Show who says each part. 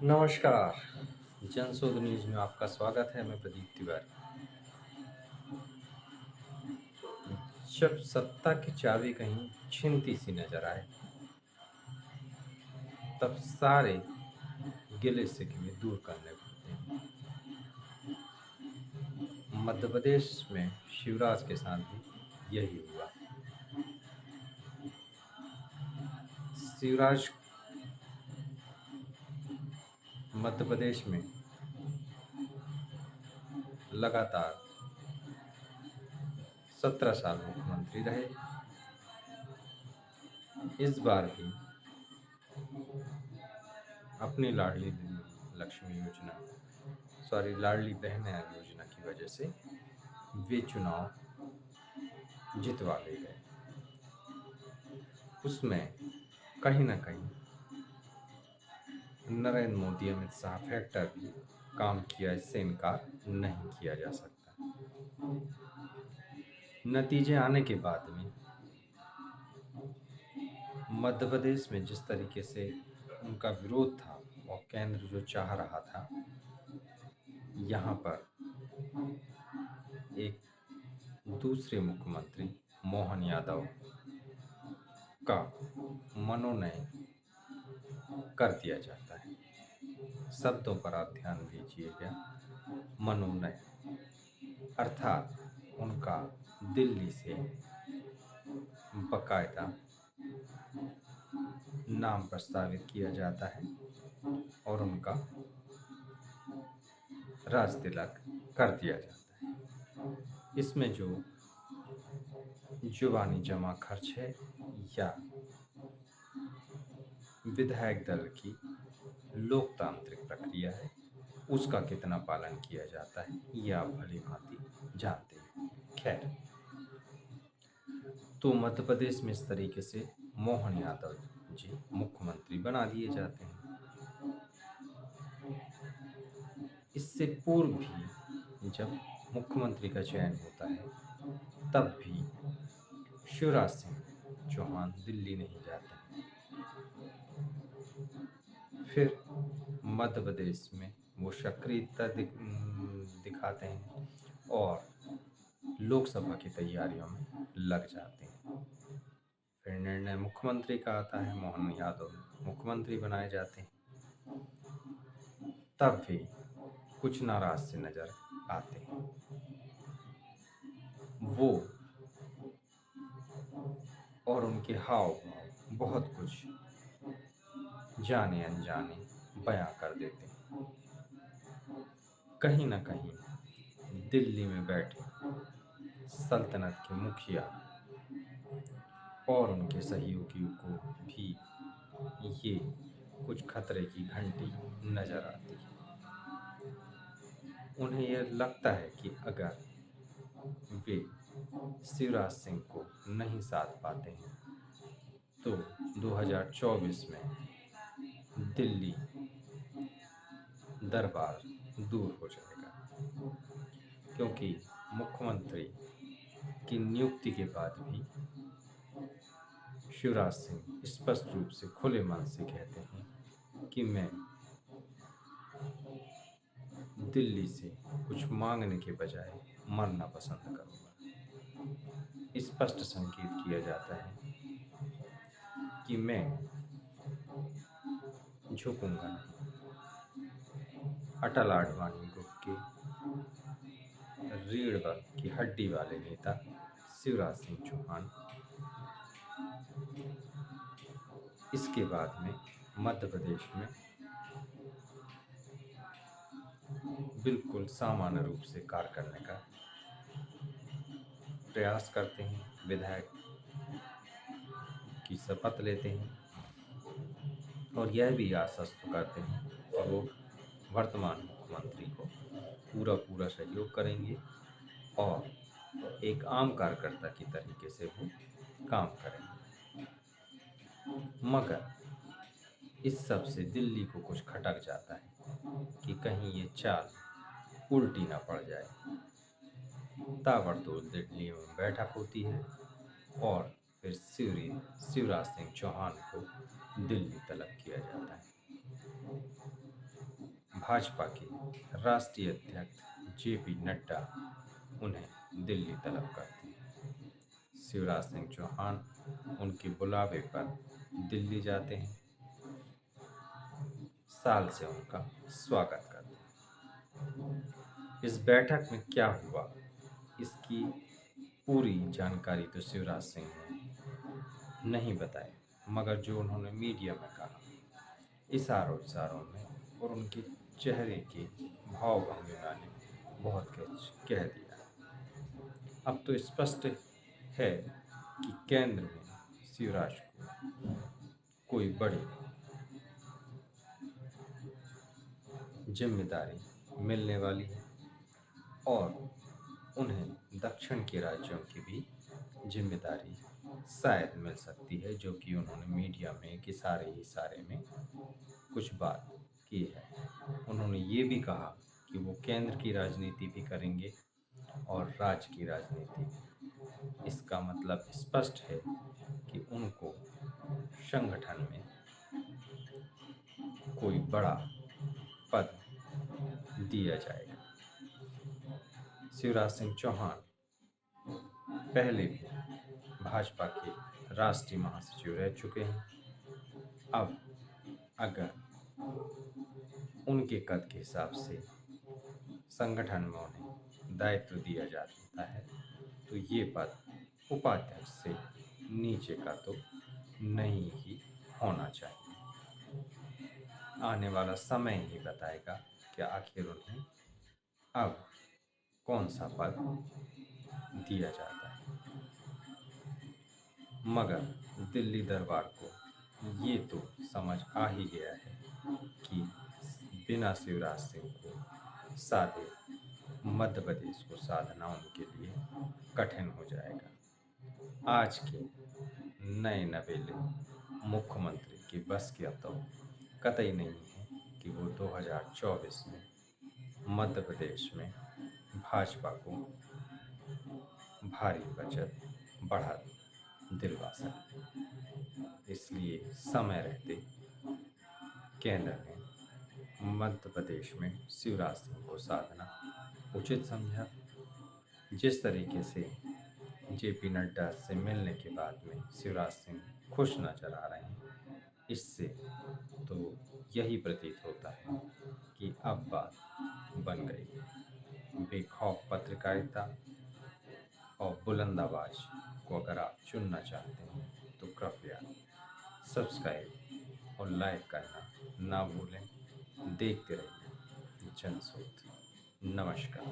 Speaker 1: नमस्कार। जनशोध न्यूज़ में आपका स्वागत है। मैं प्रदीप तिवारी। जब सत्ता की चाबी कहीं छिनती सी नजर आए, तब सारे गिले शिकवे दूर करने पड़ते हैं। मध्य प्रदेश में शिवराज के साथ भी यही हुआ। शिवराज मध्य प्रदेश में लगातार 17 साल मुख्यमंत्री रहे। इस बार भी अपनी लाडली बहन योजना की वजह से वे चुनाव जितवा ले गए। उसमें कहीं न कहीं नरेंद्र मोदी अमित शाह फैक्टर भी काम किया, इससे इनकार नहीं किया जा सकता। नतीजे आने के बाद में मध्य प्रदेश में जिस तरीके से उनका विरोध था और केंद्र जो चाह रहा था, यहाँ पर एक दूसरे मुख्यमंत्री मोहन यादव का मनोनयन कर दिया जाता है। शब्दों पर आप ध्यान दीजिएगा। मनोनयन अर्थात उनका दिल्ली से बकायदा नाम प्रस्तावित किया जाता है और उनका राज तिलक कर दिया जाता है। इसमें जो जुबानी जमा खर्च है या विधायक दल की लोकतांत्रिक प्रक्रिया है, उसका कितना पालन किया जाता है, ये आप भली भांति जानते हैं। खैर, तो मध्य प्रदेश में इस तरीके से मोहन यादव जी मुख्यमंत्री बना दिए जाते हैं। इससे पूर्व भी जब मुख्यमंत्री का चयन होता है, तब भी शिवराज सिंह चौहान दिल्ली नहीं जाते हैं। फिर मध्य प्रदेश में वो सक्रियता दिखाते हैं और लोकसभा की तैयारियों में लग जाते हैं। फिर निर्णय मुख्यमंत्री का आता है, मोहन यादव मुख्यमंत्री बनाए जाते हैं। तब भी कुछ नाराज से नजर आते हैं। वो और उनके हाव भाव बहुत कुछ जाने अनजाने बयां कर देते हैं। कहीं ना कहीं दिल्ली में बैठे सल्तनत के मुखिया और उनके सहयोगियों को भी ये कुछ खतरे की घंटी नजर आती है। उन्हें यह लगता है कि अगर वे शिवराज सिंह को नहीं साथ पाते हैं तो 2024 में दिल्ली दरबार दूर हो जाएगा, क्योंकि मुख्यमंत्री की नियुक्ति के बाद भी शिवराज सिंह स्पष्ट रूप से खुले मन से कहते हैं कि मैं दिल्ली से कुछ मांगने के बजाय मरना पसंद करूंगा। स्पष्ट संकेत किया जाता है कि मैं झुकूंगा नहीं। अटल आडवाणी ग्रुप के रीढ़ की हड्डी वाले नेता शिवराज सिंह चौहान इसके बाद में मध्य प्रदेश में बिल्कुल सामान्य रूप से कार्य करने का प्रयास करते हैं। विधायक की शपथ लेते हैं और यह भी आश्वस्त करते हैं कि वो वर्तमान मुख्यमंत्री को पूरा पूरा सहयोग करेंगे और एक आम कार्यकर्ता की तरीके से वो काम करेंगे। मगर इस सब से दिल्ली को कुछ खटक जाता है कि कहीं ये चाल उल्टी ना पड़ जाए। ताबड़तोड़ दिल्ली में बैठक होती है और फिर शिवराज सिंह चौहान को दिल्ली तलब किया जाता है। भाजपा के राष्ट्रीय अध्यक्ष जेपी नड्डा उन्हें दिल्ली तलब करते हैं। शिवराज सिंह चौहान उनके बुलावे पर दिल्ली जाते हैं, साल से उनका स्वागत करते हैं। इस बैठक में क्या हुआ, इसकी पूरी जानकारी तो शिवराज सिंह ने नहीं बताई, मगर जो उन्होंने मीडिया में कहा, इशारों में और उनके चेहरे के भाव भंगिमा ने बहुत कुछ कह दिया। अब तो स्पष्ट है कि केंद्र में शिवराज को कोई बड़ी जिम्मेदारी मिलने वाली है और उन्हें दक्षिण के राज्यों की भी जिम्मेदारी शायद मिल सकती है, जो कि उन्होंने मीडिया में एक इशारे में कुछ बात की है। उन्होंने ये भी कहा कि वो केंद्र की राजनीति भी करेंगे और राज्य की राजनीति भी। इसका मतलब स्पष्ट है कि उनको संगठन में कोई बड़ा पद दिया जाएगा। शिवराज सिंह चौहान पहले भी भाजपा के राष्ट्रीय महासचिव रह चुके हैं। अब अगर उनके कद के हिसाब से संगठन में उन्हें दायित्व दिया जाता है तो ये पद उपाध्यक्ष से नीचे का तो नहीं ही होना चाहिए। आने वाला समय ही बताएगा कि आखिर उन्हें अब कौन सा पद दिया जाता है। मगर दिल्ली दरबार को ये तो समझ आ ही गया है कि बिना शिवराज सिंह को साधे मध्य प्रदेश को साधना उनके लिए कठिन हो जाएगा। आज के नए नवेले मुख्यमंत्री की बस की तो कतई नहीं है कि वो 2024 में मध्य प्रदेश में भाजपा को भारी बचत बढ़ा दिलवा सके। इसलिए समय रहते केंद्र ने मध्य प्रदेश में शिवराज सिंह को साधना उचित समझा। जिस तरीके से जेपी नड्डा से मिलने के बाद में शिवराज सिंह खुश नजर आ रहे हैं, इससे तो यही प्रतीत होता है कि अब बात बन गई है। बेखौफ पत्रकारिता और बुलंद आवाज को अगर आप चुनना चाहते हैं तो कृपया सब्सक्राइब और लाइक करना ना भूलें। देखते रहिए जनस्रोत। नमस्कार।